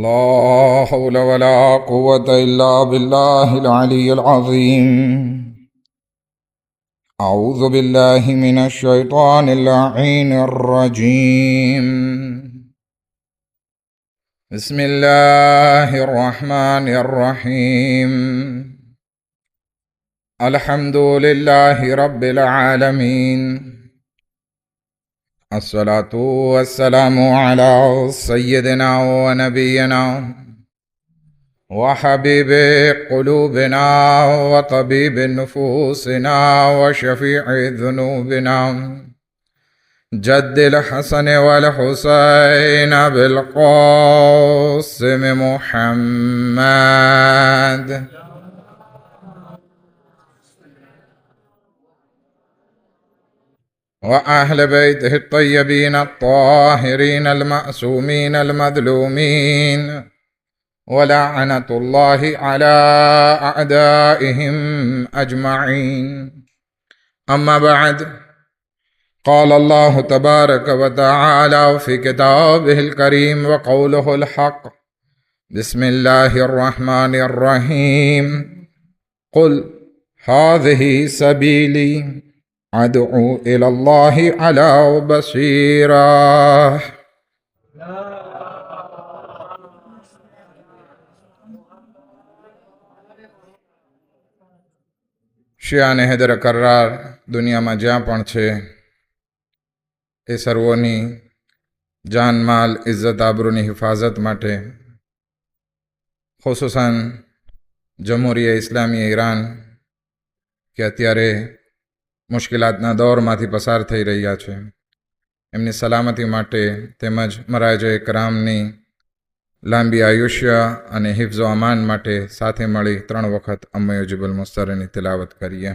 لا حول ولا قوة إلا بالله العلي العظيم. أعوذ بالله من الشيطان اللعين الرجيم. بسم الله الرحمن الرحيم. الحمد لله رب العالمين. الصلاة والسلام على سيدنا ونبينا وحبيب قلوبنا وطبيب نفوسنا وشفيع ذنوبنا جد الحسن والحسين بالقاسم محمد وأهل بيته الطيبين الطاهرين المأسومين المظلومين ولعنة الله على أعدائهم أجمعين. أما بعد، قال الله تبارك وتعالى في كتابه الكريم وقوله الحق: بسم الله الرحمن الرحيم. قل هذه سبيلي أدعو إلى الله على بصيرة. શિયાને હૈદર કરાર દુનિયામાં જ્યાં પણ છે એ સર્વોની જાન માલ ઇજ્જત આબરૂની હિફાજત માટે ખુસૂસન જમહૂરિયા ઇસ્લામી ઈરાન કે અત્યારે મુશ્કેલાતના દૌરમાંથી પસાર થઈ રહ્યા છે, એમની સલામતી માટે તેમજ મરાજે કરામની લાંબી આયુષ્ય અને હિફ્ઝો અમાન માટે સાથે મળી 3 વખત અમ્મયુજીબુલ મુસ્તરની તિલાવત કરીએ.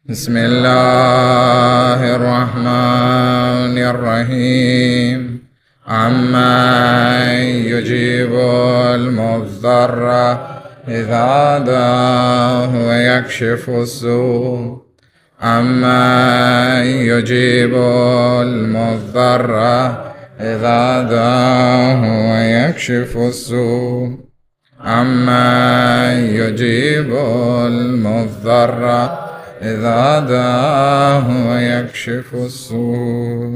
બિસ્મિલ્લાહિર રહમાનિર રહીમ. અમ્મા યુજીબુલ મુઝ્ઝર્રા ઇઝા દઆહુ વ યક્શિફુ સૂ. أما يجيب المضطر إذا دعاه ويكشف السوء. أما يجيب المضطر إذا دعاه ويكشف السوء.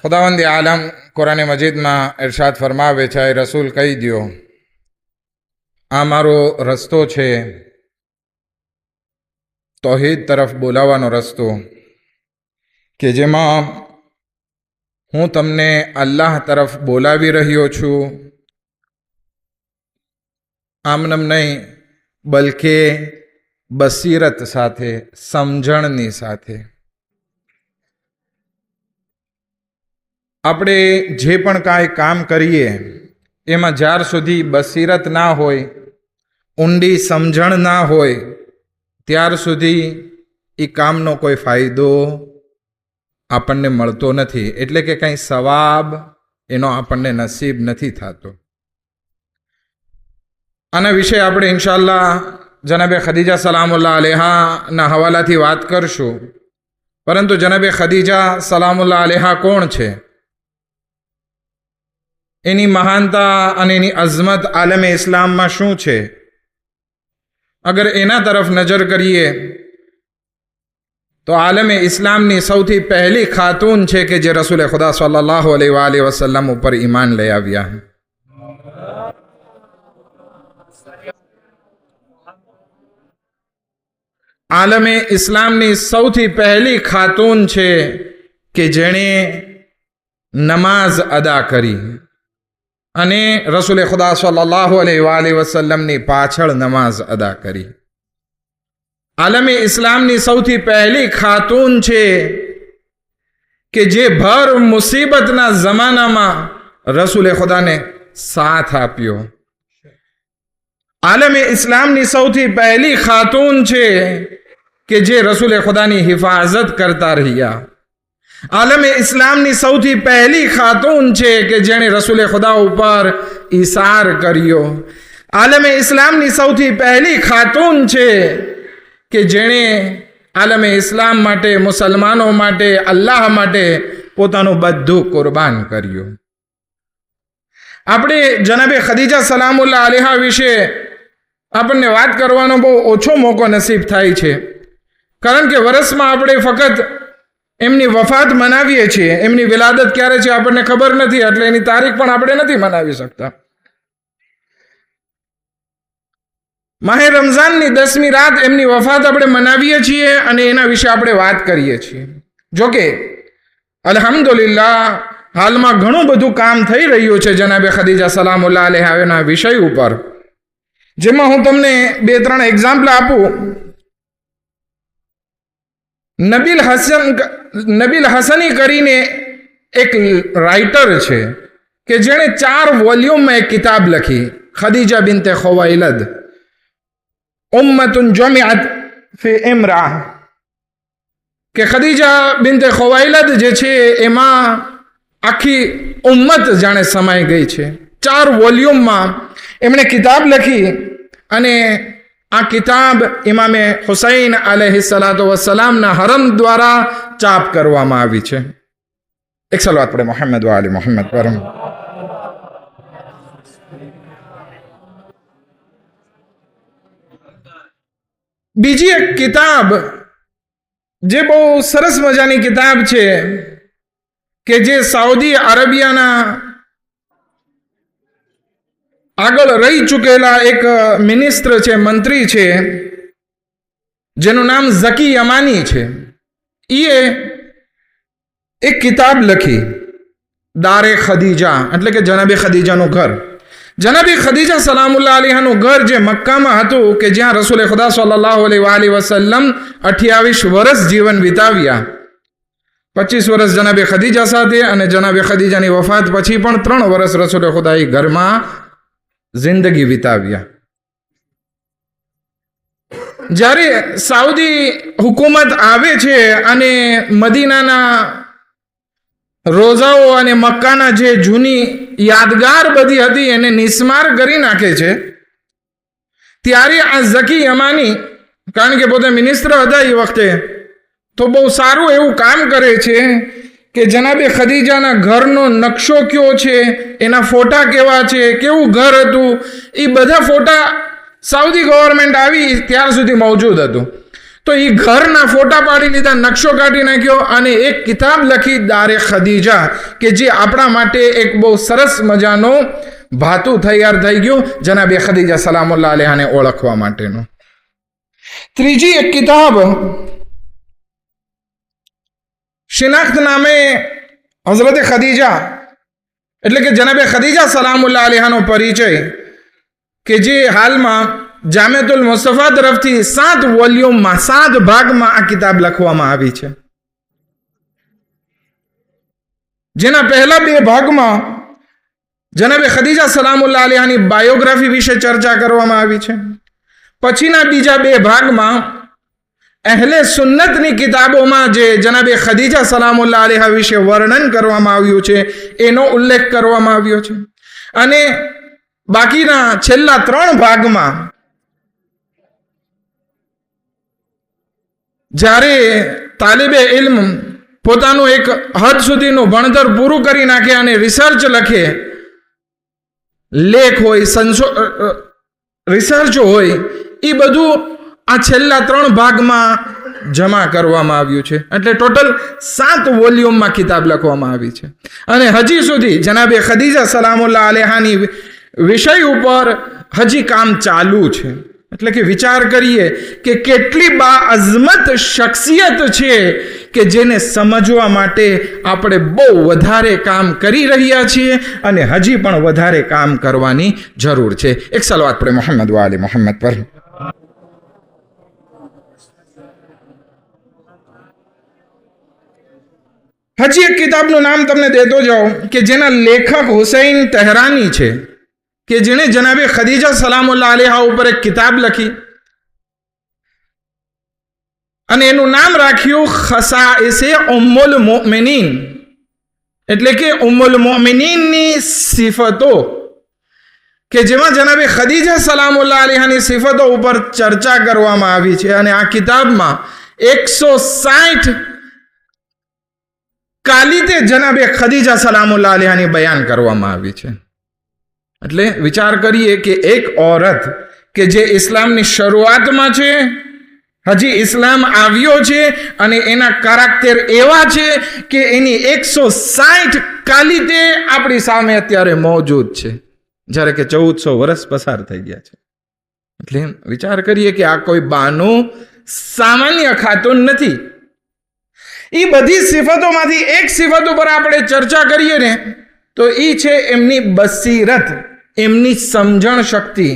खुदावंद आलम कुरान मजीद में इरशाद फरमावे छे, रसूल कही दियो આ મારો રસ્તો છે, તૌહીદ તરફ બોલાવવાનો રસ્તો, કે જેમાં હું તમને અલ્લાહ તરફ બોલાવી રહ્યો છું. આમનમ નહીં, બલકે બસીરત સાથે, સમજણની સાથે. આપણે જે પણ કાંઈ કામ કરીએ એમાં જ્યાર સુધી બસીરત ના હોય, ઊંડી સમજણ ના હોય, ત્યાર સુધી એ કામનો કોઈ ફાયદો આપણને મળતો નથી. એટલે કે કંઈ સવાબ એનો આપણને નસીબ નથી થતો. આના વિશે આપણે ઇન્શાઅલ્લાહ જનાબે ખદીજા સલામુલ્લાહ અલેહાના હવાલાથી વાત કરશું. પરંતુ જનાબે ખદીજા સલામુલ્લાહ અલેહા કોણ છે, એની મહાનતા અને એની અઝમત આલમે ઇસ્લામમાં શું છે, અગર એના તરફ નજર કરીએ તો આલમે ઇસ્લામની સૌથી પહેલી ખાતૂન છે કે જે રસૂલ ખુદા સલ્લલ્લાહુ અલૈહિ વસલ્લમ ઉપર ઈમાન લઈ આવ્યા. આલમે ઇસ્લામની સૌથી પહેલી ખાતૂન છે કે જેણે નમાઝ અદા કરી અને રસૂલ ખુદા સલ્લલ્લાહુ અલૈહિ વસલ્લમની પાછળ નમાઝ અદા કરી. આલમે ઇસ્લામની સૌથી પહેલી ખાતૂન છે કે જે ભર મુસીબતના જમાનામાં રસૂલ ખુદાને સાથ આપ્યો. આલમે ઇસ્લામની સૌથી પહેલી ખાતૂન છે કે જે રસૂલ ખુદાની હિફાજત કરતા રહ્યા. આલમે ઇસ્લામની સૌથી પહેલી ખાતૂન છે કે જેણે રસૂલ ખુદા ઉપર ઈસાર કર્યો. આલમે ઇસ્લામની સૌથી પહેલી ખાતૂન છે કે જેણે આલમે ઇસ્લામ માટે, મુસલમાનો માટે, અલ્લાહ માટે પોતાનું બધું કુરબાન કર્યું. આપણે જનાબે ખદીજા સલામુલ્લાહ અલૈહા વિશે આપણને વાત કરવાનો બહુ ઓછો મોકો નસીબ થાય છે, કારણ કે વર્ષમાં આપણે ફક્ત એમની વફાત મનાવીએ છીએ. એમની વિલાદત ક્યારે છે આપણને ખબર નથી, એટલે એની તારીખ પણ આપણે નથી મનાવી શકતા. માહે રમઝાનની 10મી રાત એમની વફાત આપણે મનાવીએ છીએ અને એના વિશે આપણે વાત કરીએ છીએ. જોકે અલ્હમ્દુલિલ્લાહ હાલમાં ઘણું બધું કામ થઈ રહ્યું છે જનાબે ખદીજા સલામુલ્લાહ અલૈહાના વિષય ઉપર, જેમાં હું તમને 2-3 એક્ઝામ્પલ આપું. નબીલ હસની કરીને એક રાઇટર છે કે જેણે 4 વોલ્યુમમાં એક કિતાબ લખી, ખદીજા બિન્તે ખુવૈલદ ઉમ્મતુન જમિઅત ફી ઇમરાહ, કે ખદીજા બિન્તે ખુવૈલદ જે છે એમાં આખી ઉમ્મત જાણે સમાઈ ગઈ છે. 4 વોલ્યુમમાં એમણે કિતાબ લખી અને આ કિતાબ ઇમામે હુસૈન અલૈહિસ્સલાતુ વસ્સલામના હરમ દ્વારા ચાપ કરવામાં આવી છે. એક સલાવત પડે મોહમ્મદ વ આલી મોહમ્મદ પર. બીજી એક કિતાબ જે બહુ સરસ મજાની કિતાબ છે કે જે સાઉદી અરેબિયાના આગળ રહી ચૂકેલા એક મિનિસ્ટર છે, મંત્રી છે, જેનું નામ ઝકી યમાની છે. એ એક કિતાબ લખી, દારે ખદીજા, એટલે કે જનાબે ખદીજાનું ઘર. જનાબી ખદીજા સલામુલ્લાહ અલૈહાનું ઘર જે મક્કામાં હતું, કે જ્યાં રસૂલ ખુદા સલ્લલ્લાહુ અલૈહિ વસલ્લમ 28 વર્ષ જીવન વિતાવ્યા. 25 વર્ષ જનાબે ખદીજા સાથે, અને જનાબે ખદીજાની વફાત પછી પણ 3 વર્ષ રસૂલ ખુદાએ ઘરમાં જિંદગી વિતાવ્યા. જ્યારે સાઉદી હુકુમત આવે છે અને મદીનાના રોઝાઓ અને મક્કાના જે જૂની યાદગાર બધી હતી એને નિસ્માર કરી નાખે છે, ત્યારે આ ઝકી યમાની, કારણ કે પોતે મિનિસ્ટર હતા એ વખતે, તો બહુ સારું એવું કામ કરે છે કે જનાબે ખદીજાના ઘરનો નકશો કયો છે, એના ફોટા કેવા છે, કેવું ઘર હતું, એ બધા ફોટા સાઉદી ગવર્મેન્ટ આવી ત્યાર સુધી મોજૂદ હતું. તો એ ઘરના ફોટા પાડી લીધા, નકશો કાઢી નાખ્યો અને એક કિતાબ લખી, દારે ખદીજા, કે જે આપણા માટે એક બહુ સરસ મજાનો ભાતું તૈયાર થઈ ગયું જનાબે ખદીજા સલામુલ્લાહ અલૈહાને ઓળખવા માટેનું. ત્રીજી એક કિતાબ શિનાખ્ત નામે હઝરત ખદીજા, એટલે કે જનાબે ખદીજા સલામુલ્લાહ અલૈહાનો પરિચય, કે જે હાલમાં જામિયાતુલ મુસ્તફા તરફથી 7 વોલ્યુમમાં 7 ભાગમાં આ કિતાબ લખવામાં આવી છે. જેના પહેલા 2 ભાગમાં જનાબે ખદીજા સલામુલ્લાહ અલૈહાની બાયોગ્રાફી વિશે ચર્ચા કરવામાં આવી છે. પછીના બીજા 2 ભાગમાં અહેલે સુન્નતની કિતાબોમાં જે જનાબે ખદીજા સલામુલ્લાહ અલૈહા વિશે વર્ણન કરવામાં આવ્યું છે એનો ઉલ્લેખ કરવામાં આવ્યો છે. અને બાકીના છેલ્લા 3 ભાગમાં જ્યારે તાલિબે ઇલ્મ પોતાનું એક હદ સુધીનું ભણતર પૂરું કરી નાખે અને રિસર્ચ લખે, લેખ હોય, રિસર્ચ હોય, એ બધું આ છેલ્લા 3 ભાગમાં જમા કરવામાં આવ્યું છે. એટલે ટોટલ 7 વોલ્યુમમાં કિતાબ લખવામાં આવી છે. અને હજી સુધી જનાબે ખદીજા સલામુલ્લાહ અલૈહાની વિષય ઉપર હજી કામ ચાલુ છે. એટલે કે વિચાર કરીએ કે કેટલી બાઅઝમત શખ્સિયત છે કે જેને સમજવા માટે આપણે બહુ વધારે કામ કરી રહ્યા છીએ અને હજી પણ વધારે કામ કરવાની જરૂર છે. એક સલાવત પડે મોહમ્મદ વ આલી મોહમ્મદ પર. હજી એક કિતાબનું નામ તમને દેતો જાઉં કે જેના લેખક હુસૈન તહરાની છે, કે જેણે જનાબે ખદીજા સલામુલ્લાહ અલૈહા ઉપર એક કિતાબ લખી અને એનું નામ રાખ્યું ખસાઇસે ઉમ્મુલ મુમિનીન, એટલે કે ઉમ્મુલ મુમિનીનની સિફતો, કે જેમાં જનાબે ખદીજા સલામુલ્લાહ અલૈહાની સિફતો ઉપર ચર્ચા કરવામાં આવી છે. અને આ કિતાબમાં 160 કાલિતે જનાબે ખદીજા સલામુલ્લાહ અલૈહાની બયાન કરવામાં આવી છે. એટલે વિચાર કરીએ કે એક ઓરત કે જે ઇસ્લામની શરૂઆતમાં છે, હજી ઇસ્લામ આવ્યો છે અને એના કારાક્ટર એવા છે કે એની 160 કાલિતે આપણી સામે અત્યારે મોજૂદ છે, જ્યારે કે 1400 વર્ષ પસાર થઈ ગયા છે. એટલે વિચાર કરીએ કે આ કોઈ બાનું સામાન્ય ખાતું નથી. એ બધી સિફતોમાંથી એક સિફત ઉપર આપણે ચર્ચા કરીએ ને તો એ છે એમની બસીરત, એમની સમજણ શક્તિ,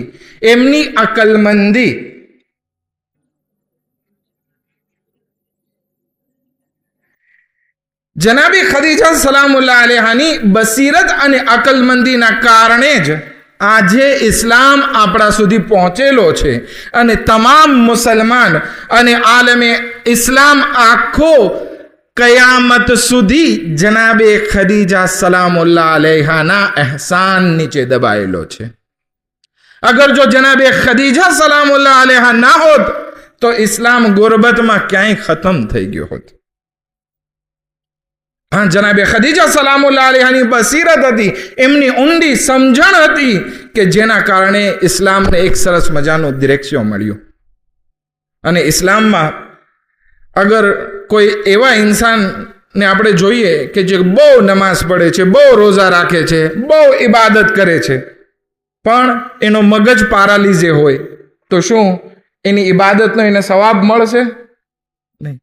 એમની અકલમંદી. જનાબી ખદીજા સલામુલ્લાહ અલૈહાની બસીરત અને અકલમંદીના કારણે જ આજે ઇસ્લામ આપણા સુધી પહોંચેલો છે અને તમામ મુસલમાન અને આલમે ઇસ્લામ આખો કયામત સુધી જનાબે ખદીજા સલામુલ્લાહ અલૈહાના એહસાન નીચે દબાયેલો છે. અગર જો જનાબે ખદીજા સલામુલ્લાહ અલૈહા ના હોત તો ઇસ્લામ ગુરબતમાં ક્યાંય ખતમ થઈ ગયો હોત. હા, જનાબે ખદીજા સલામુલ્લાહ અલૈહાની બસીરત હતી, એમની ઊંડી સમજણ હતી કે જેના કારણે ઇસ્લામને એક સરસ મજાનું ડિરેક્શન મળ્યું. અને ઇસ્લામમાં અગર કોઈ એવા ઇન્સાનને આપણે જોઈએ કે જે બહુ નમાઝ પડે છે, બહુ રોઝા રાખે છે, બહુ ઇબાદત કરે છે, પણ એનો મગજ પારાલીઝે હોય તો શું એની ઇબાદતનો એને સવાબ મળશે? નહીં.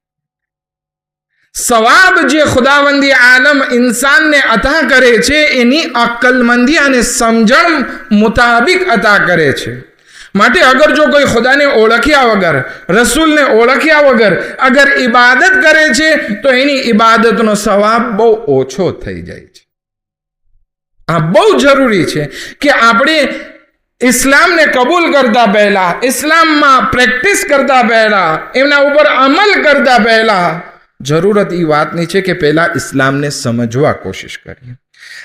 સવાબ જે ખુદાવંદી આલમ ઇન્સાનને અતા કરે છે એની અક્કલમંદી અને સમજણ મુતાબિક અતા કરે છે. માટે અગર જો કોઈ ખુદાને ઓળખ્યા વગર, રસૂલને ઓળખ્યા વગર અગર ઇબાદત કરે છે તો એની ઇબાદતનો સવાબ બહુ ઓછો થઈ જાય છે. આ બહુ જરૂરી છે કે આપણે ઇસ્લામને કબૂલ કરતા પહેલા, ઇસ્લામમાં પ્રેક્ટિસ કરતા પહેલા, એમના ઉપર અમલ કરતા પહેલા જરૂરત એ વાતની છે કે પહેલા ઇસ્લામને સમજવા કોશિશ કરીએ.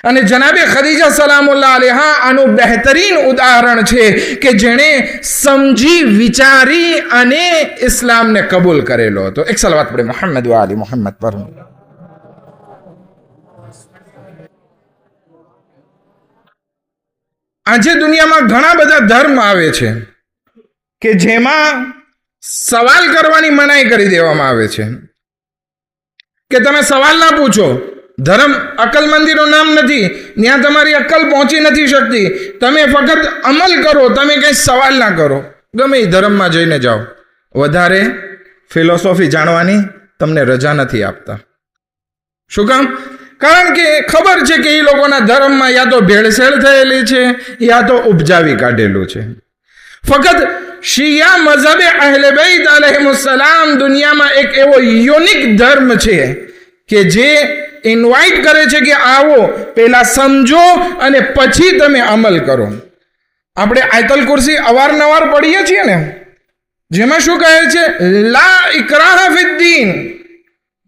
અને જનાબે ખદીજા સલામુલ્લાહ અલૈહા આનું બહેતરીન ઉદાહરણ છે કે જેણે સમજી વિચારી અને ઇસ્લામને કબૂલ કરેલો હતો. એક સલાવત પડે મોહમ્મદ વ આલી મોહમ્મદ પર. આજે દુનિયામાં ઘણા બધા ધર્મ આવે છે કે જેમાં સવાલ કરવાની મનાઈ કરી દેવામાં આવે છે કે તમે સવાલ ના પૂછો. ધર્મ અકલમંદીનું નામ નથી, ત્યાં તમારી અક્કલ પહોંચી નથી શકતી. તમે ફક્ત અમલ કરો, તમે કંઈ સવાલ ના કરો. ગમે એ ધર્મમાં જઈને જાઓ, વધારે ફિલોસોફી જાણવાની તમને રજા નથી આપતા. શું કામ? કારણ કે ખબર છે કે એ લોકોના ધર્મમાં યા તો ભેળસેળ થયેલી છે યા તો ઉપજાવી કાઢેલું છે. ફક્ત શિયા મઝહબે અહલે બેત અલૈહિસ્સલામ દુનિયામાં એક એવો યુનિક ધર્મ છે કે જે ઇન્વાઇટ કરે છે કે આવો, પહેલા સમજો અને પછી તમે અમલ કરો. આપણે આયતલ કુરસી અવારનવાર પઢીએ છીએ ને, જેમાં શું કહે છે? લા ઇકરાહ ફિદ્દીન,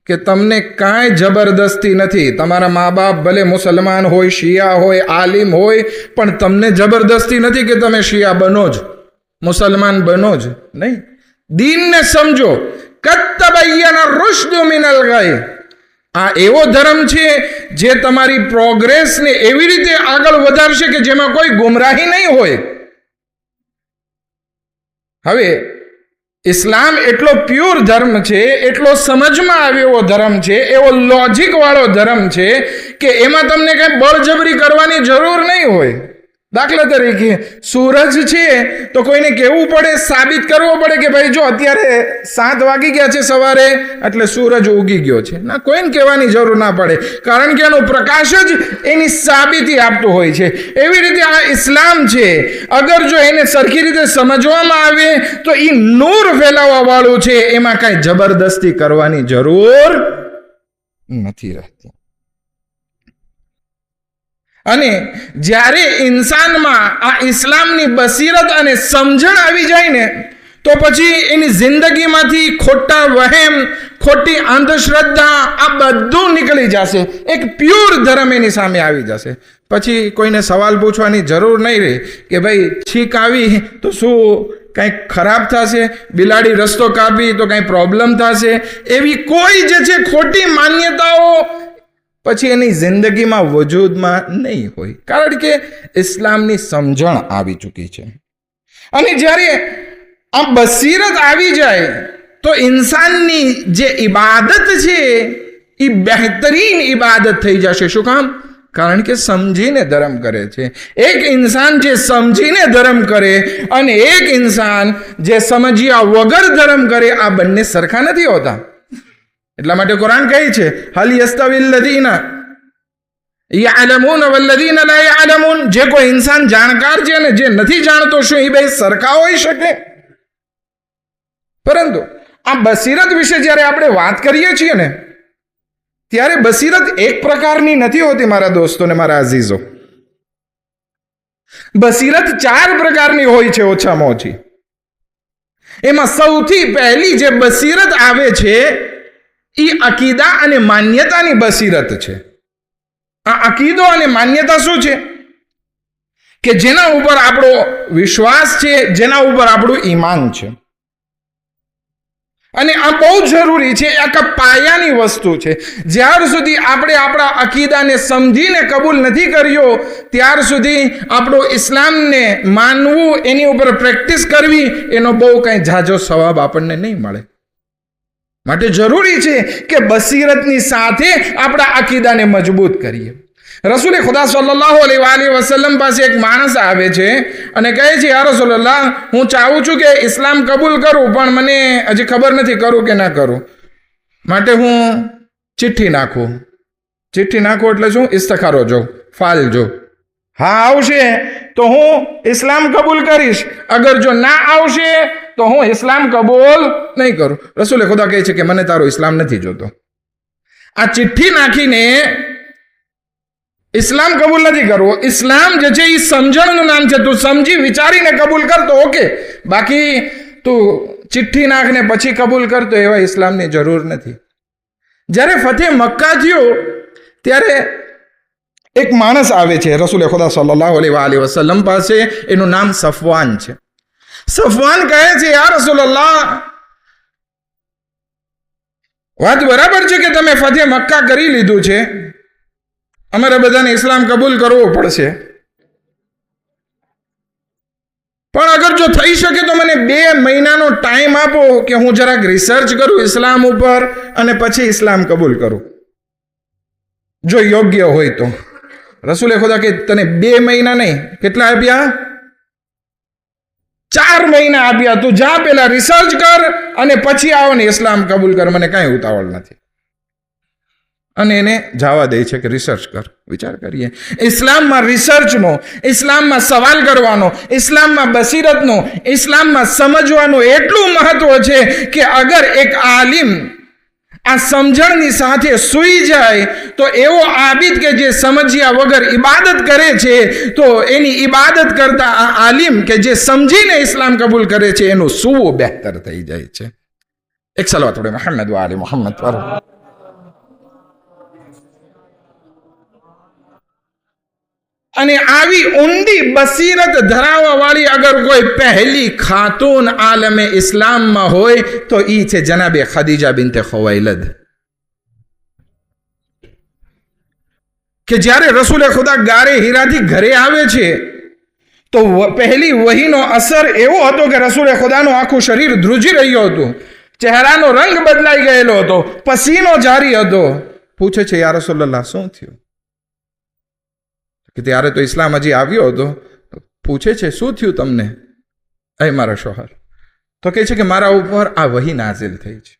કે તમને કાંઈ જબરદસ્તી નથી. તમારા મા બાપ ભલે મુસલમાન હોય, શિયા હોય, આલિમ હોય, પણ તમને જબરદસ્તી નથી કે તમે શિયા બનો જ, મુસલમાન બનો જ નહીં. દીનને સમજો. કદ તબય્યન રુશ્દ મિનલ ગય. આ એવો ધર્મ છે જે તમારી પ્રોગ્રેસને એવી રીતે આગળ વધારશે કે જેમાં કોઈ ગુમરાહી નહીં હોય. હવે ઇસ્લામ એટલો પ્યોર ધર્મ છે, એટલો સમજમાં આવ્યો ધર્મ છે, એવો લોજિક વાળો ધર્મ છે કે એમાં તમને કઈ બળજબરી કરવાની જરૂર નહીં હોય. દાખલા તરીકે સૂરજ છે તો કોઈને કહેવું પડે, સાબિત કરવો પડે કે ભાઈ જો અત્યારે 7 વાગી ગયા છે સવારે એટલે સૂરજ ઉગી ગયો છે? ના, કોઈને કહેવાની જરૂર ના પડે, કારણ કે એનો પ્રકાશ જ એની સાબિતી આપતો હોય છે. એવી રીતે આ ઇસ્લામ છે, અગર જો એને સરખી રીતે સમજવામાં આવે તો એ નૂર ફેલાવવા વાળું છે, એમાં કાંઈ જબરદસ્તી કરવાની જરૂર નથી રહેતી. અને જ્યારે ઇન્સાનમાં આ ઇસ્લામની બસીરત અને સમજણ આવી જાય ને તો પછી એની જિંદગીમાંથી ખોટા વહેમ, ખોટી અંધશ્રદ્ધા આ બધું નીકળી જશે. એક પ્યોર ધર્મ એની સામે આવી જશે. પછી કોઈને સવાલ પૂછવાની જરૂર નહીં રહે કે ભાઈ છીક આવી તો શું કંઈક ખરાબ થશે, બિલાડી રસ્તો કાપી તો કંઈ પ્રોબ્લેમ થશે, એવી કોઈ જે છે ખોટી માન્યતાઓ પછી એની જિંદગીમાં વજૂદમાં નહીં હોય, કારણ કે ઇસ્લામની સમજણ આવી ચૂકી છે. અને જ્યારે આ બસીરત આવી જાય તો ઇન્સાનની જે ઇબાદત છે એ બહેતરીન ઇબાદત થઈ જશે. શું કામ? કારણ કે સમજીને ધર્મ કરે છે. એક ઇન્સાન જે સમજીને ધર્મ કરે અને એક ઇન્સાન જે સમજ્યા વગર ધર્મ કરે, આ બંને સરખા નથી હોતા. એટલા માટે કુરાન કહે છે, હલ યસ્તવિલ લદીના યઅલમૂન વલ્લદીના લા યઅલમૂન. જે કોઈ ઇન્સાન જાણકાર છે અને જે નથી જાણતો, શું એ બે સરખા હોઈ શકે? પરંતુ આ બસીરત વિશે જ્યારે આપણે વાત કરીએ છીએ ને, ત્યારે બસીરત એક પ્રકારની નથી હોતી મારા દોસ્તો ને મારા અઝીઝો. બસીરત 4 પ્રકારની હોય છે ઓછામાં ઓછી. એમાં સૌથી પહેલી જે બસીરત આવે છે એ અકીદા અને માન્યતાની બસીરત છે. આ અકીદો અને માન્યતા શું છે? કે જેના ઉપર આપણો વિશ્વાસ છે, જેના ઉપર આપણું ઈમાન છે. અને આ બહુ જરૂરી છે, એક પાયાની વસ્તુ છે. જ્યાર સુધી આપણે આપણા અકીદાને સમજીને કબૂલ નથી કર્યો, ત્યાર સુધી આપણો ઇસ્લામને માનવું, એની ઉપર પ્રેક્ટિસ કરવી, એનો બહુ કંઈ ઝાઝો સવાબ આપણને નહીં મળે. માટે જરૂરી છે કે બસીરતની સાથે આપણા અકીદાને મજબૂત કરીએ. રસૂલે ખુદા સલ્લલ્લાહુ અલૈહિ વસલ્લમ પાસે એક માણસ આવે છે અને કહે છે, યા રસૂલલ્લાહ, હું ચાહું છું કે ઇસ્લામ કબૂલ કરું, પણ મને હજી ખબર નથી કરું કે ના કરું, માટે હું ચિઠ્ઠી નાખું. ચિઠ્ઠી નાખું એટલે શું? ઇસ્તખારો જો, ફાઇલ જો. હા આવશે તો હું ઇસ્લામ કબૂલ કરીશ, અગર જો ના આવશે તો હું ઇસ્લામ કબૂલ નહીં કરું. રસૂલે ખુદા કહે છે કે મને તારો ઇસ્લામ નથી જોતો. આ ચિઠ્ઠી નાખીને ઇસ્લામ કબૂલ નથી કરવો. ઇસ્લામ જે છે એ સમજણનું નામ છે. તું સમજી વિચારીને કબૂલ કર તો ઓકે, બાકી તું ચિઠ્ઠી નાખને પછી કબૂલ કર તો એવા ઇસ્લામની જરૂર નથી. જ્યારે ફતેહ મક્કા થયો ત્યારે એક માણસ આવે છે રસૂલ ખુદા સલ્લલ્લાહુ અલૈહિ વસલ્લમ પાસે. એનું નામ સફવાન છે. સફવાન કહે છે, યા રસૂલલ્લાહ, વાત બરાબર છે કે તમે ફતેહ મક્કા કરી લીધું છે, અમારે બધાને ઇસ્લામ કબૂલ કરવો પડશે, પણ અગર જો થઈ શકે તો મને 2 મહિનાનો ટાઈમ આપો કે હું જરાક રિસર્ચ કરું ઇસ્લામ ઉપર અને પછી ઇસ્લામ કબૂલ કરું, જો યોગ્ય હોય તો. રસૂલે ખુદા કે તને 2 મહિના નહીં, કેટલા આપ્યા? 4 મહિના આપ્યા. તું જા, પેલા રિસર્ચ કર અને પછી આવો ને ઇસ્લામ કબૂલ કર, મને કાંઈ ઉતાવળ નથી. અને એને જવા દે છે કે રિસર્ચ કર. વિચાર કરીએ, ઇસ્લામમાં રિસર્ચનો, ઇસ્લામમાં સવાલ કરવાનો, ઇસ્લામમાં બસીરતનો, ઇસ્લામમાં સમજવાનું એટલું મહત્વ છે કે અગર એક આલિમ આ સમજણની સાથે સૂઈ જાય તો એવો આબિદ કે જે સમજ્યા વગર ઇબાદત કરે છે, તો એની ઇબાદત કરતા આ આલિમ કે જે સમજીને ઇસ્લામ કબૂલ કરે છે એનું સૂવું બહેતર થઈ જાય છે. એક સલાવત પડે મુહમ્મદ વ આલે મુહમ્મદ પર. અને આવી ઊંડી બસીરત ધરાવવા વાળી અગર કોઈ પહેલી ખાતૂન આલમે ઇસ્લામમાં હોય તો ઈ છે જનાબે ખદીજા બિન્તે ખુવૈલદ. કે જ્યારે રસૂલે ખુદા ગારે હીરાથી ઘરે આવે છે તો પહેલી વહીનો અસર એવો હતો કે રસૂલે ખુદાનું આખું શરીર ધ્રુજી રહ્યું હતું, ચહેરાનો રંગ બદલાઈ ગયેલો હતો, પસીનો જારી હતો. પૂછે છે, યા રસૂલલ્લાહ, શું થયું? કે ત્યારે તો ઇસ્લામ હજી આવ્યો હતો. પૂછે છે, શું થયું તમને એ મારા શોહર? તો કહે છે કે મારા ઉપર આ વહી નાઝિલ થઈ છે.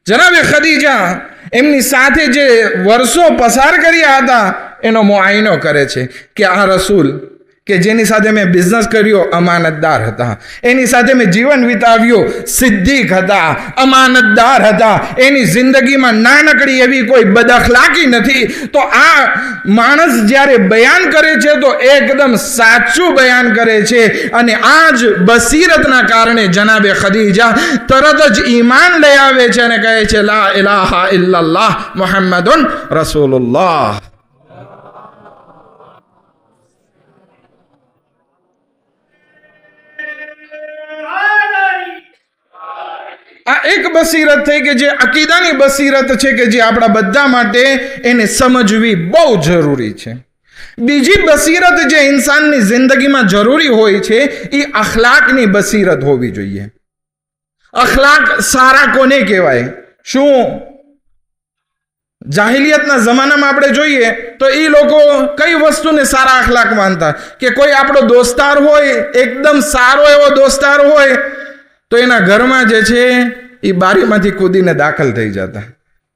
જનાબે ખદીજા એમની સાથે જે વર્ષો પસાર કર્યા હતા એનો મુઆયનો કરે છે કે આ રસૂલ કે જેની સાથે મેં બિઝનેસ કર્યો અમાનતદાર હતા, એની સાથે મેં જીવન વિતાવ્યું સિદ્દીક હતા, અમાનતદાર હતા, એની જિંદગીમાં નાનકડી એવી કોઈ બદઅખલાકી નથી. તો આ માણસ જ્યારે બયાન કરે છે તો એકદમ સાચું બયાન કરે છે. અને આ જ બસીરતના કારણે જનાબે ખદીજા તરત જ ઈમાન લઈ આવે છે અને કહે છે, લા ઇલાહા ઇલ્લલ્લાહ મુહમ્મદુન રસૂલુલ્લાહ. બસીરત થઈ કે જે અકીદાની બસીરત છે કે જે આપણા બધા માટે એને સમજવી બહુ જરૂરી છે. બીજી બસીરત જે ઇન્સાનની જિંદગીમાં જરૂરી હોય છે એ અખલાકની બસીરત હોવી જોઈએ. અખલાક સારા કોને કહેવાય? શું જાહિલિયતના જમાનામાં આપણે જોઈએ તો એ લોકો કઈ વસ્તુને સારા અખલાક માનતા કે કોઈ આપણો દોસ્તાર હોય, એકદમ સારો એવો દોસ્તાર હોય તો એના ઘરમાં જે છે એ બારીમાંથી કૂદીને દાખલ થઈ જતા,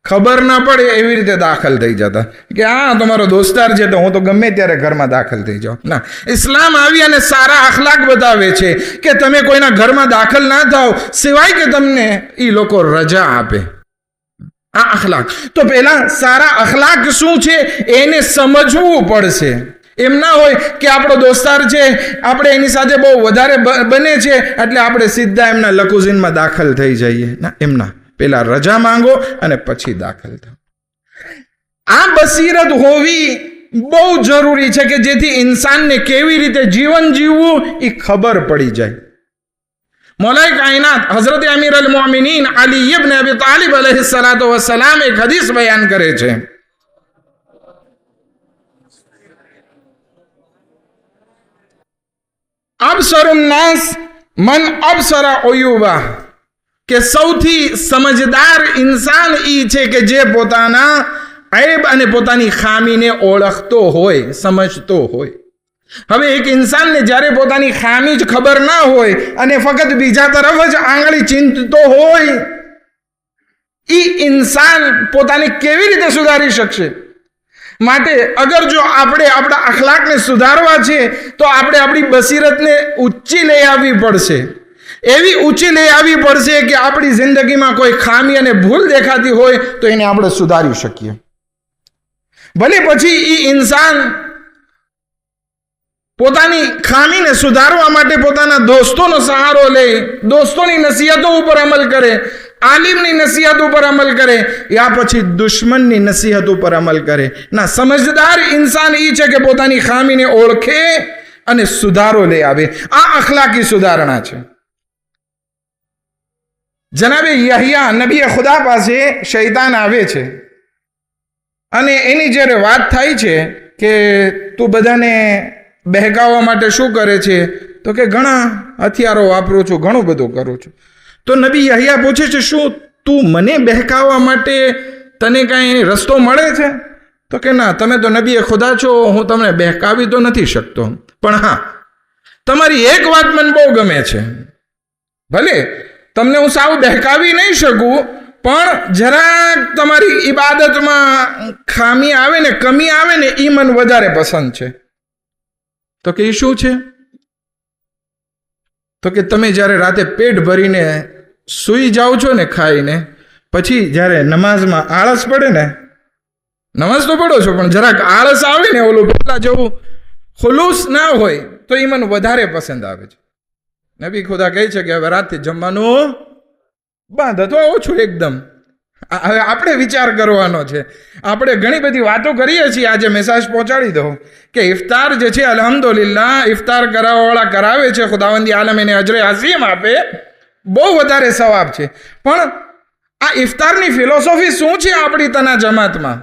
ખબર ના પડે એવી રીતે દાખલ થઈ જતા કે હા તમારો દોસ્તાર છે તો હું તો ગમે ત્યારે ઘરમાં દાખલ થઈ જાઉં. ના, ઇસ્લામ આવી અને સારા અખલાક બતાવે છે કે તમે કોઈના ઘરમાં દાખલ ના થાઓ સિવાય કે તમને એ લોકો રજા આપે. આ અખલાક તો પહેલા સારા અખલાક શું છે એને સમજવું પડશે. એમ ના હોય કે આપણો દોસ્તાર છે, આપણે એની સાથે બહુ વધારે બને છે એટલે આપણે સીધા એમના લકુઝીનમાં દાખલ થઈ જઈએ. ના, એમ ના, પેલા રજા માંગો અને પછી દાખલ થાઓ. આ બસીરત હોવી બહુ જરૂરી છે કે જેથી ઇન્સાનને કેવી રીતે જીવન જીવવું એ ખબર પડી જાય. મૌલાએ કાયનાત હઝરત અમીર અલ મોમિનીન અલી ઇબ્ન અબી તાલિબ अलैहिस्सलातु वस्सलाम એક હદીસ બયાન કરે છે. અબસરુન નાસ મન અબસરા ઉયુબા, કે સૌથી સમજદાર ઇન્સાન ઈ છે કે જે પોતાના ઐબ અને પોતાની ખામીને ઓળખતો હોય, સમજતો હોય. હવે એક ઇન્સાનને જ્યારે પોતાની ખામી જ ખબર ના હોય અને ફક્ત બીજા તરફ જ આંગળી ચીંધતો હોય, ઈ ઇન્સાન પોતાને કેવી રીતે સુધારી શકશે? માટે અગર જો આપણે આપણા અખલાકને સુધારવા છે તો આપણે આપણી બસીરતને ઊંચી લઈ આવવી પડશે. એવી ઊંચી લઈ આવવી પડશે કે આપણી જિંદગીમાં કોઈ ખામી અને ભૂલ દેખાતી હોય તો એને આપણે સુધારી શકીએ. ભલે પછી ઈ ઇન્સાન પોતાની ખામીને સુધારવા માટે પોતાના દોસ્તોનો સહારો લે, દોસ્તોની નસીહતો ઉપર અમલ કરે, આલિમની નસીહત ઉપર અમલ કરે, યા પછી દુશ્મનની નસીહત ઉપર અમલ કરે. ના, સમજદાર ઇન્સાન એ છે કે પોતાની ખામીને ઓળખે અને સુધારો લઈ આવે. આ અખલાકી સુધારણા છે. જનાબે યહયા નબી ખુદા પાસે શૈતાન આવે છે અને એની જ્યારે વાત થાય છે કે તું બધાને બહેકાવવા માટે શું કરે છે તો કે ઘણા હથિયારો વાપરું છું, ઘણું બધું કરું છું. તો નબી યહયા પૂછે છે શું તું મને બહેકાવવા માટે તને કાંઈ રસ્તો મળે છે? તો કે ના, તમે તો નબી ખુદા છો, હું તમને બહેકાવી તો નથી શકતો, પણ હા તમારી એક વાત મને બહુ ગમે છે. ભલે તમને હું સાવ બહેકાવી નહીં શકું પણ જરાક તમારી ઇબાદતમાં ખામી આવે ને, કમી આવે ને, એ મને વધારે પસંદ છે. તો કે એ શું છે? તો કે તમે જ્યારે રાતે પેટ ભરીને સૂઈ જાઓ છો ને ખાઈને, પછી જ્યારે નમાઝમાં આળસ પડે ને, નમાઝ તો પડો છો પણ જરાક આળસ આવે ને, ઓલું પહેલા જેવું ખુલૂસ ના હોય તો એ મને વધારે પસંદ આવે છે. નબી ખુદા કહે છે કે હવે રાતથી જમવાનું બંધ અથવા ઓછું એકદમ. હવે આપણે વિચાર કરવાનો છે. આપણે ઘણી બધી વાતો કરીએ છીએ, આજે મેસેજ પહોંચાડી દો કે ઇફતાર જે છે અલ્હમ્દુલિલ્લાહ ઇફતાર કરાવવાવાળા કરાવે છે, ખુદાવંદી આલમ એને અજરે અઝીમ આપે, બહુ વધારે સવાબ છે. પણ આ ઇફતારની ફિલોસોફી શું છે આપણી તના જમાતમાં?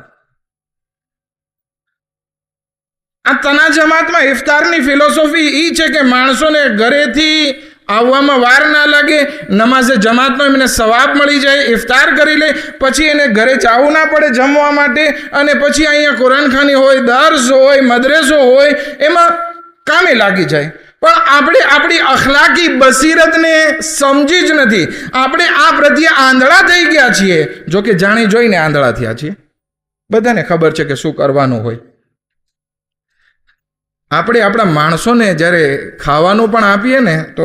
આ તના જમાતમાં ઇફતારની ફિલોસોફી એ છે કે માણસોને ઘરેથી આવવામાં વાર ના લાગે, નમાઝે જમાતનો એમને સવાબ મળી જાય, ઇફતાર કરી લે, પછી એને ઘરે જવું ના પડે જમવા માટે, અને પછી અહીંયા કુરાનખાની હોય, દર્સ હોય, મદ્રેસો હોય, એમાં કામે લાગી જાય. પણ આપણે આપણી અખલાકી બસીરતને સમજી જ નથી. આપણે આ પ્રત્યે આંધળા થઈ ગયા છીએ. જો કે જાણી જોઈને આંધળા થયા છીએ. બધાને ખબર છે કે શું કરવાનું હોય. આપણે આપણા માણસોને જ્યારે ખાવાનું પણ આપીએ ને તો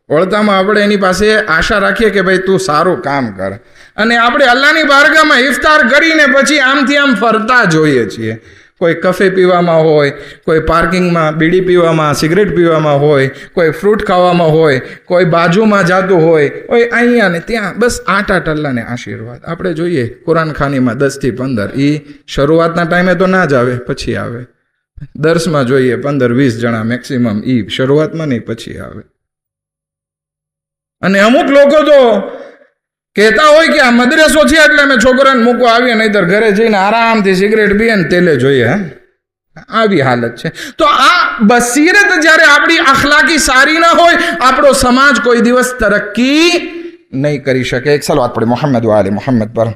વળતામાં આપણે એની પાસે આશા રાખીએ કે ભાઈ તું સારું કામ કર, અને આપણે અલ્લાહની બારગાહમાં ઇફતાર કરીને પછી આમથી આમ ફરતા જોઈએ છીએ. કોઈ કફે પીવામાં હોય, કોઈ પાર્કિંગમાં બીડી પીવામાં, સિગરેટ પીવામાં હોય, કોઈ ફ્રૂટ ખાવામાં હોય, કોઈ બાજુમાં જાતું હોય, કોઈ અહીંયા ને ત્યાં, બસ આટા અલ્લાહને આશીર્વાદ. આપણે જોઈએ કુરાનખાનીમાં 10 થી 15, એ શરૂઆતના ટાઈમે તો ના જ આવે, પછી આવે. દર્શમાં જોઈએ 15-20 જણા મેક્સિમમ, એ શરૂઆતમાં નહીં પછી આવે. અને અમુક લોકો તો કહેતા હોય કે આ મદ્રેસો છે એટલે અમે છોકરાને મૂકવા આવીએ, નહીંતર ઘરે જઈને આરામથી સિગરેટ પીએ ને તેલે જોઈએ. આવી હાલત છે. તો આ બસીરત જ્યારે આપણી અખલાકી સારી ના હોય, આપણો સમાજ કોઈ દિવસ તરક્કી નહીં કરી શકે. એક સલાવત પઢે મોહમ્મદ વ આલે મોહમ્મદ પર.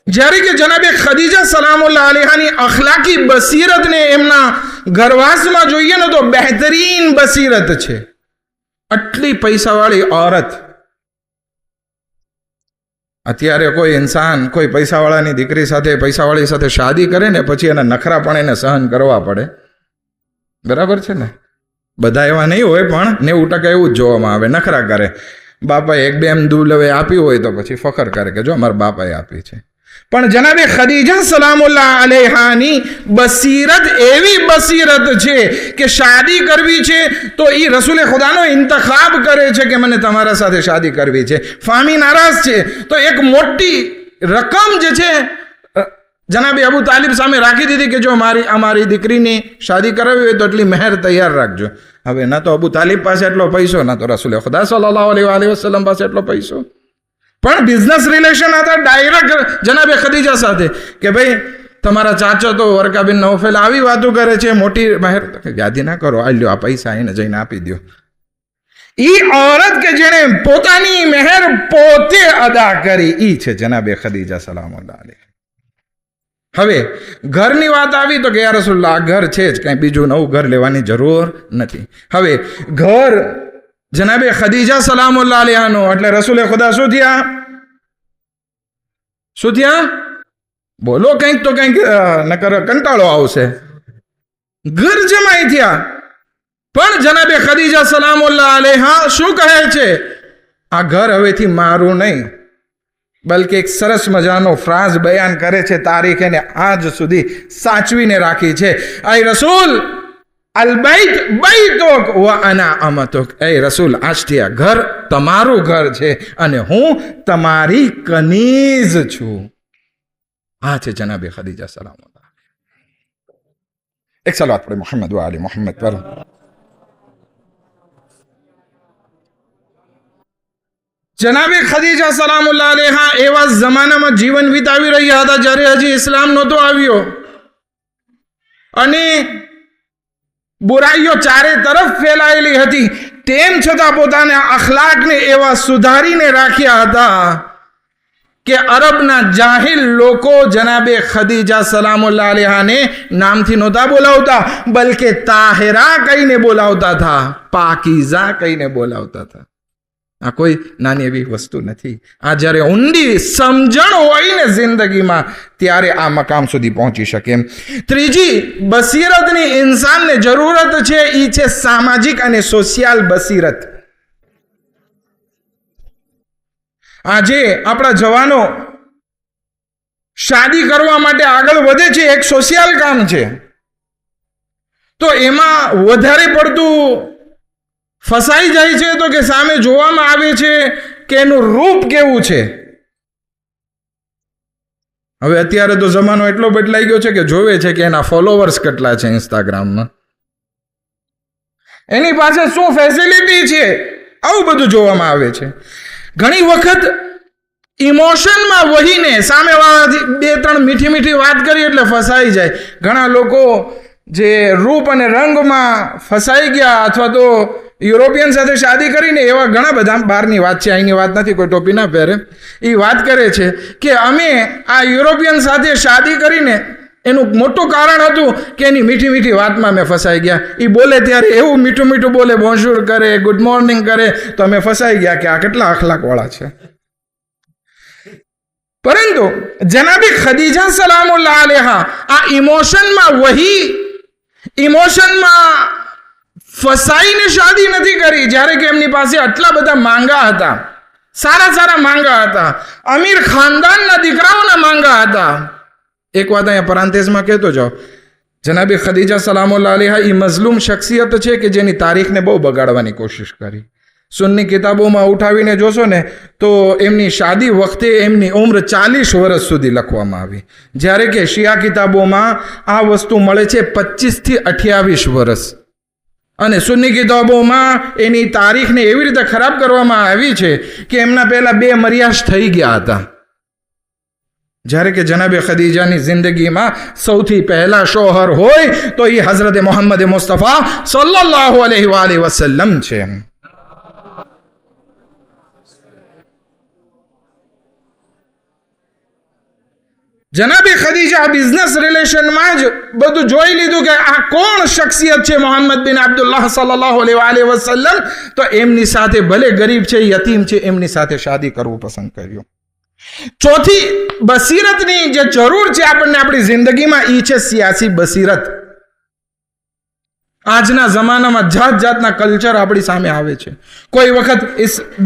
જ્યારે કે જનાબે ખદીજા સલામુલ્લાહ અલૈહાની અખલાકી બસીરતને એમના ઘરવાસમાં જોઈએ ને તો બહેતરીન બસીરત છે. આટલી પૈસાવાળી औरत, અત્યારે કોઈ ઇન્સાન કોઈ પૈસાવાળાની દીકરી સાથે, પૈસાવાળી સાથે શાદી કરે ને પછી એના નખરા પણ એને સહન કરવા પડે. બરાબર છે ને? બધા એવા નહીં હોય, પણ 90% એવું જ જોવામાં આવે. નખરા કરે, બાપાએ એક બે એમ દુલવે આપી હોય તો પછી ફખર કરે કે જો અમારા બાપાએ આપી છે. પણ જનાબે ખદીજા સલામુલ્લાહ અલૈહાની બસીરત એવી બસીરત છે કે શાદી કરવી છે તો એ રસૂલે ખુદાનો ઇંતખાબ કરે છે કે મને તમારા સાથે શાદી કરવી છે. ફામી નારાજ છે તો એક મોટી રકમ જે છે જનાબે અબુ તાલિબ સામે રાખી દીધી કે જો અમારી દીકરીની શાદી કરાવી હોય તો એટલી મહેર તૈયાર રાખજો. હવે ના તો અબુ તાલિબ પાસે એટલો પૈસો, ના તો રસૂલે ખુદા સલ્લલ્લાહુ અલૈહિ વસલ્લમ પાસે એટલો પૈસો, પણ બિઝનેસ રિલેશન હતા ડાયરેક્ટ જનાબે ખદીજા સાથે કે ભાઈ તમારા ચાચો તો વરકા બિન નૌફલ આવી વાતો કરે છે, મોટી મહેર યાદી ના કરો, આ લ્યો આ પૈસા એને જઈને આપી દો. ઈ औरत કે જેણે પોતાની મહેર પોતે અદા કરી, ઈ છે જનાબે ખદીજા સલામુલ્લાહ અલૈહા. હવે ઘરની વાત આવી તો કે યા રસૂલલ્લાહ ઘર છે જ, કંઈ બીજું નવું ઘર લેવાની જરૂર નથી. હવે ઘર જનાબે ખદીજા સલામુલ્લાહ અલૈહાનો એટલે રસૂલે ખુદા શું થયા? બોલો કંઈક તો કંઈક, નકર કંટાળો આવશે. ઘર જમાઈ થયા. પણ જનાબે ખદીજા સલામુલ્લાહ અલૈહા શું કહે છે? આ ઘર હવેથી મારું નહીં, બલકે એક સરસ મજાનો ફ્રાઝ બયાન કરે છે, તારીખ એને આજ સુધી સાચવીને રાખી છે. આય રસૂલ અલબૈત બૈતુક વ અના અમાતુક. એ રસૂલ આજથી આ ઘર તમારું ઘર છે અને હું તમારી કનીઝ છું. આ છે જનાબે ખદીજા સલામુલ્લાહ. એક સલાવત પઢે મોહમ્મદ વ આલે મોહમ્મદ પર. જનાબે ખદીજા સલામુલ્લાહ અલૈહા એવા જમાનામાં જીવન વિતાવી રહ્યા હતા જ્યારે હજી ઇસ્લામ નહોતો આવ્યો અને બુરાઈઓ ચારે તરફ ફેલાયેલી હતી. તેમ છતાં પોતાના અખલાકને એવા સુધારીને રાખ્યા હતા કે અરબના જાહિલ લોકો જનાબે ખદીજા સલામુલ્લાહ અલૈહાને નામથી નહોતા બોલાવતા, બલકે તાહિરા કહીને બોલાવતા હતા, પાકીઝા કહીને બોલાવતા હતા. આ કોઈ નાની એવી વસ્તુ નથી. આ જ્યારે ઊંડી સમજણ હોય ને જિંદગીમાં ત્યારે આ મકામ સુધી પહોંચી શકે. ત્રીજી બસીરતની ઇન્સાનને જરૂરત છે, એ છે સામાજિક અને સોશિયલ બસીરત. આજે આપણા જવાનો શાદી કરવા માટે આગળ વધે છે, એક સોશિયલ કામ છે, તો એમાં વધારે પડતું ફસાઈ જાય છે તો કે સામે જોવામાં આવે છે કે એનું રૂપ કેવું છે. હવે અત્યારે તો જમાનો એટલો બદલાઈ ગયો છે કે જોવે છે કે એના ફોલોવર્સ કેટલા છે ઇન્સ્ટાગ્રામમાં, એની પાસે શું ફેસિલિટી છે, આવું બધું જોવામાં આવે છે. ઘણી વખત ઇમોશનમાં વહીને સામેવાળાથી બે ત્રણ મીઠી મીઠી વાત કરી એટલે ફસાઈ જાય. ઘણા લોકો જે રૂપ અને રંગમાં ફસાઈ ગયા અથવા તો યુરોપિયન સાથે શાદી કરીને, એવા ઘણા બધા, બહારની વાત છે, અહીંની વાત નથી, કોઈ ટોપી ના પહેરે, એ વાત કરે છે કે અમે આ યુરોપિયન સાથે શાદી કરીને એનું મોટું કારણ હતું કે એની મીઠી મીઠી વાતમાં મેં ફસાઈ ગયા. એ બોલે ત્યારે એવું મીઠું મીઠું બોલે, બોન્જુર કરે, ગુડ મોર્નિંગ કરે, તો અમે ફસાઈ ગયા કે આ કેટલા અખલાકવાળા છે. પરંતુ જનાબે ખદીજા સલામુલ્લાહ અલૈહા આ ઇમોશનમાં ફસાઈને શાદી નથી કરી. જ્યારે કે એમની પાસે આટલા બધા માંગા હતા, સારા માંગા હતા, અમીર ખાનદાનના દીકરાઓના માંગા હતા. એક વાત અહીંયા પરાંતેસમાં કહેતો જાઓ, જનાબે ખદીજા સલામુલ્લાહ અલૈહા એ મઝલૂમ શખ્સિયત છે કે જેની તારીખને બહુ બગાડવાની કોશિશ કરી. સુન્ની કિતાબોમાં ઉઠાવીને જોશો ને તો એમની શાદી વખતે એમની ઉંમર 40 વર્ષ સુધી લખવામાં આવી, જ્યારે કે શિયા કિતાબોમાં આ વસ્તુ મળે છે 25 થી 28 વર્ષ. અને સુન્ની કિતાબોમાં એની તારીખને એવી રીતે ખરાબ કરવામાં આવી છે કે એમના પહેલા 2 મરિયાસ થઈ ગયા હતા, જ્યારે કે જનાબે ખદીજાની જિંદગીમાં સૌથી પહેલા શોહર હોય તો એ હઝરત મોહમ્મદ મુસ્તફા સલ્લલ્લાહુ અલૈહિ વસલ્લમ છે. જનાબે ખદીજા બિઝનેસ રિલેશનમાં જ બધું જોઈ લીધું કે આ કોણ શખ્સિયત છે મોહમ્મદ બિન અબ્દુલ્લાહ સલ્લલ્લાહુ અલૈહિ વસલ્લમ, તો એમની સાથે ભલે ગરીબ છે યતીમ છે એમની સાથે શાદી કરવું પસંદ કર્યું. ચોથી બસીરતની જે જરૂર છે આપણને આપણી જિંદગીમાં એ છે સિયાસી બસીરત. આજના જમાનામાં જાત જાતના કલ્ચર આપણી સામે આવે છે. કોઈ વખત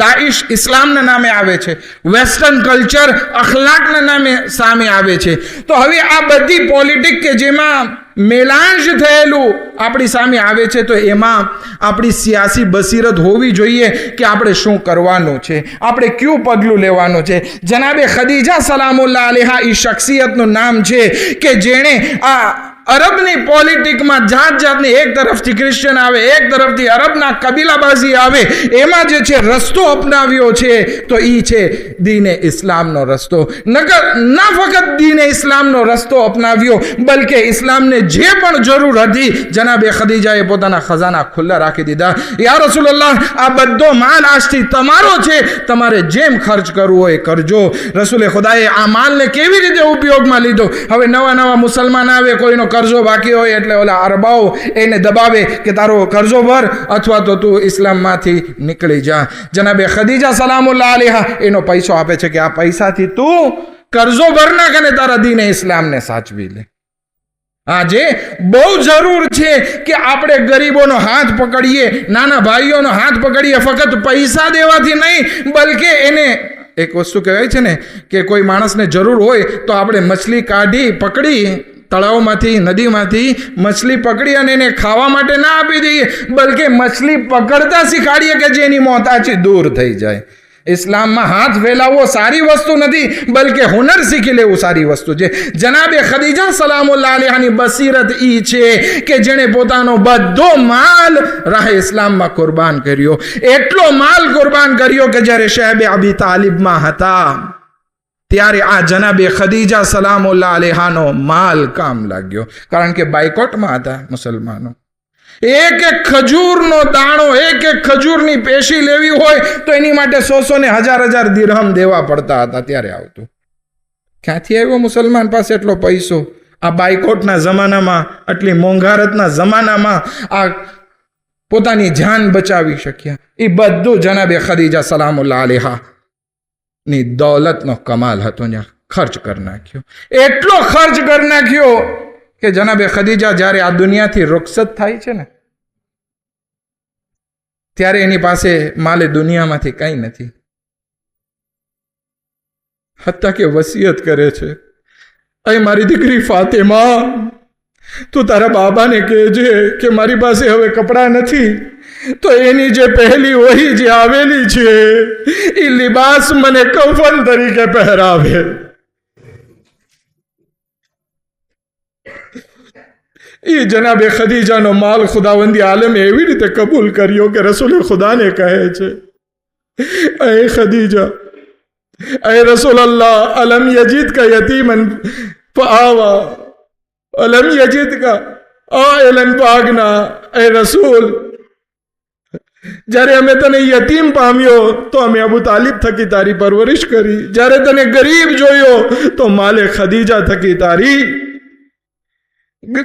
દાઈશ ઇસ્લામના નામે આવે છે, વેસ્ટર્ન કલ્ચર અખલાકના નામે સામે આવે છે. તો હવે આ બધી પોલિટિક કે જેમાં મેલાંજ થયેલું આપણી સામે આવે છે, તો એમાં આપણી સિયાસી બસીરત હોવી જોઈએ કે આપણે શું કરવાનું છે, આપણે કયું પગલું લેવાનું છે. જનાબે ખદીજા સલામુલ્લાહ અલૈહા એ શખ્સિયતનું નામ છે કે જેણે આ અરબની પોલિટિકમાં જાત જાતની એક તરફથી ક્રિશ્ચિયન આવે, એક તરફથી અરબના કબીલાબાજી આવે, એમાં જે છે રસ્તો અપનાવ્યો છે તો એ છે દીને ઇસ્લામનો રસ્તો. ના ફક્ત દીને ઇસ્લામનો રસ્તો અપનાવ્યો, બલકે ઇસ્લામને જે પણ જરૂર હતી જનાબે ખદીજાએ પોતાના ખજાના ખુલ્લા રાખી દીધા. યા રસૂલલ્લાહ, આ બધો માલ આજથી તમારો છે, તમારે જેમ ખર્ચ કરવો હોય કરજો. રસૂલે ખુદાએ આ માલને કેવી રીતે ઉપયોગમાં લીધો? હવે નવા નવા મુસલમાન આવે, કોઈનો કરજો બાકી હોય એટલે ઓલા અરબાઓ એને દબાવે કે તારો કરજો ભર અથવા તો તું ઇસ્લામમાંથી નીકળી જા. જનાબે ખદીજા સલામુલ્લાહ અલૈહા એનો પૈસો આપે છે કે આ પૈસાથી તું કરજો ભર નાખ અને તારા દીને ઇસ્લામને સાચવી લે. આજે બહુ જરૂર છે કે આપણે ગરીબોનો હાથ પકડીએ, નાના ભાઈઓનો હાથ પકડીએ, ફક્ત પૈસા દેવાથી નહીં, બલકે એને એક વસ્તુ કહેવાય છે ને કે કોઈ માણસને જરૂર હોય તો આપણે મછલી કાઢી પકડી તળાવમાંથી નદીમાંથી મછલી પકડી અને એને ખાવા માટે ના આપી દઈએ, બલકે મછલી પકડતા શીખાડીએ કે જેની મોહતાજી દૂર થઈ જાય. ઇસ્લામમાં હાથ ફેલાવવો સારી વસ્તુ નથી, બલકે હુનર શીખી લેવું સારી વસ્તુ છે. જનાબે ખદીજા સલામુલ્લાહ અલૈહાની બસીરત ઈ છે કે જેણે પોતાનો બધો માલ રાહે ઇસ્લામમાં કુરબાન કર્યો. એટલો માલ કુરબાન કર્યો કે જ્યારે શહેબ અબી તાલિબમાં હતા ત્યારે આ જનાબે ખદીજા સલામુલ્લાહ અલૈહાનો માલ કામ લાગ્યો, કારણ કે બાયકોટમાં હતા મુસલમાનો. એક એક ખજૂરનો દાણો, એક એક ખજૂરની પેશી લેવી હોય તો એની માટે 100 ને 1000 દિરહમ દેવા પડતા હતા. ત્યારે આવતું ક્યાંથી આવ્યો મુસલમાન પાસે એટલો પૈસો? આ બાયકોટના જમાનામાં, આટલી મોંઘારતના જમાનામાં આ પોતાની જાન બચાવી શક્યા. એ બધું જનાબે ખદીજા સલામુલ્લાહ અલૈહા ની દૌલતનો કમાલ હતો. ત્યાં ખર્ચ કરી નાખ્યો, એટલો ખર્ચ કરી નાખ્યો કે જનાબે ખદીજા જ્યારે આ દુનિયાથી રૂખસત થાય છે ને ત્યારે એની પાસે માલે દુનિયામાંથી કંઈ નથી. હત્તા કે વસિયત કરે છે, અહીં મારી દીકરી ફાતિમા, તું તારા બાબાને કહેજે કે મારી પાસે હવે કપડાં નથી, તો એની જે પહેલી વહી જે આવેલી છે એ લિબાસ મને કફન તરીકે પહેરાવે. એ જનાબે ખદીજાનો માલ ખુદાવંદી આલમે એવી રીતે કબૂલ કર્યો કે રસૂલે ખુદાને કહે છે, એ ખદીજા, એ રસૂલ અલ્લાહ, અલમ યજીદ કા યતીમન ફઆવા, અલમ યજીદ કા આયલન પાગના. એ રસૂલ, જ્યારે અમે તને યતીમ પામ્યો તો અમે અબુ તાલિબ થકી તારી પરવરિશ કરી, જ્યારે તને ગરીબ જોયો તો માલે ખદીજા થકી તારી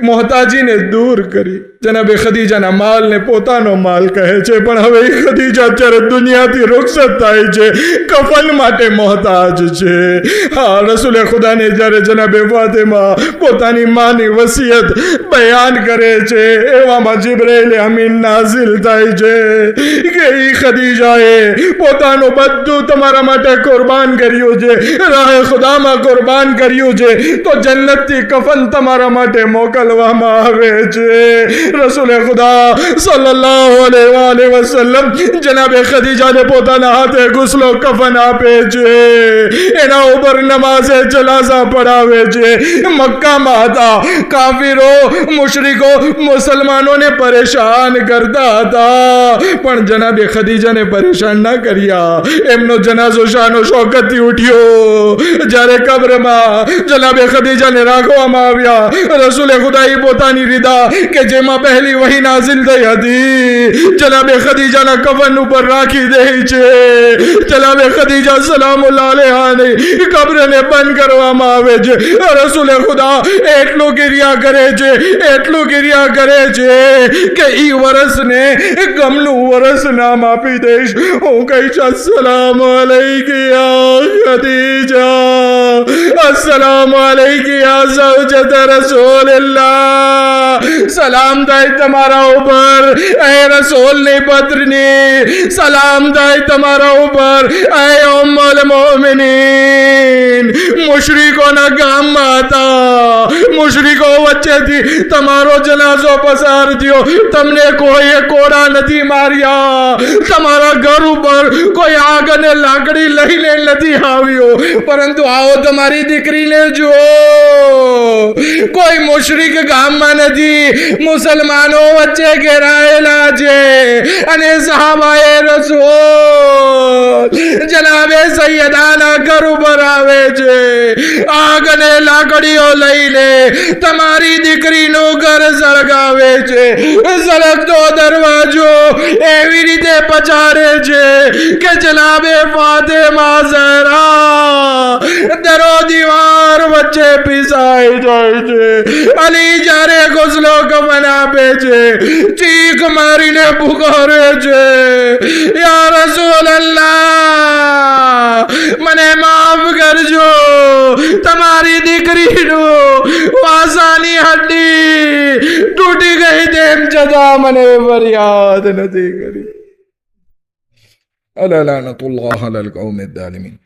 મોહતાજીને દૂર કરી. જનાબે ખદીજાના માલને પોતાનો માલ કહે છે, પણ હવે એ ખદીજા અત્યારે દુનિયાથી રૂખસત થાય છે, કફન માટે મોહતાજ છે. હા, રસૂલે ખુદાને જ્યારે જનાબે ફાતિમા પોતાની માની વસિયત બયાન કરે છે, એવામાં જિબ્રાઈલ અમીન નાઝિલ થાય છે કે એ ખદીજાએ પોતાનું બધું તમારા માટે કુરબાન કર્યું છે, રાહે ખુદામાં કુરબાન કર્યું છે, તો જન્નતથી કફન તમારા માટે મોકલવામાં આવે છે. રસૂલે ખુદા સલ્લલ્લાહુ અલૈહિ વસલ્લમ જનાબે ખદીજાને પોતાના હાથે ગુસ્લો કફન આપે છે, એના ઉપર નમાઝે જનાઝા પડાવે છે. મક્કામાં હતા કાફીરો મુશરિકો મુસલમાનોને પરેશાન કરતા હતા, પણ જનાબે ખદીજાને પરેશાન ના કર્યા. એમનો જનાઝો શાનો શોકતથી ઉઠ્યો. જ્યારે કબ્રમાં જનાબે ખદીજાને રાખવામાં આવ્યા, રસૂલે ખુદાઈ પોતાની રીદા કે જેમાં પહેલી વહી નાઝિલ થઈ હતી જનાબે ખદીજાના કફન ઉપર રાખી દે છે. જનાબે ખદીજા સલામુલ્લાહ અલૈહાની કબ્રને બંધ કરવામાં આવે છે. રસૂલે ખુદા એટલું કિરિયા કરે છે, એટલું કિરિયા કરે છે કે ઈ વરસને ગમનું વરસ નામ આપી દઈશ. હું કહીશ અસ્સલામુ અલૈકી યા ખદીજા, અસ્સલામુ અલૈકી યા ઝૌજત રસૂલિલ્લાહ. સલામ થાય તમારા ઉપર એ રસૂલની પત્ની, સલામ થાય તમારા ઉપર એ ઉમ્મુલ મોમિનીન. મુશરિકોના ગામમાં હતા, મુશરિકો વચ્ચેથી તમારો જનાઝો પસાર થયો, તમને કોઈએ કોડા નથી માર્યા, તમારા ઘર ઉપર કોઈ આગ અને લાકડી લઈને નથી આવ્યો, પરંતુ આવો તમારી દીકરીને જુઓ. કોઈ મુશરિક ગામમાં નથી, મુસલમાનો વચ્ચે ઘેરાયેલા છે. અને સહાબાએ રસૂલ જનાબે સૈયદાના ઘર ઉપર આવે છે, આગ અને લાકડીઓ લઈને તમારી દીકરીનું ઘર સળગાવે છે. સળગતો દરવાજો એવી રીતે પછાડે છે કે જનાબે ફાતિમા ઝહરા દરો દીવાર વચ્ચે પીસાઈ જાય છે. અલી જ્યારે ગુસ્લો કફન આપે છે, ચીખ મારીને પુકારે છે, યા રસૂલ અલ્લાહ, મને માફ કરજો, તમારી દીકરીનું વાસાની હડ્ડી તૂટી ગઈ તેમ છતાં મને ફરિયાદ નથી કરી. અલા લાનતુલ્લાહ અલલ કૌમિદ ઝાલિમીન.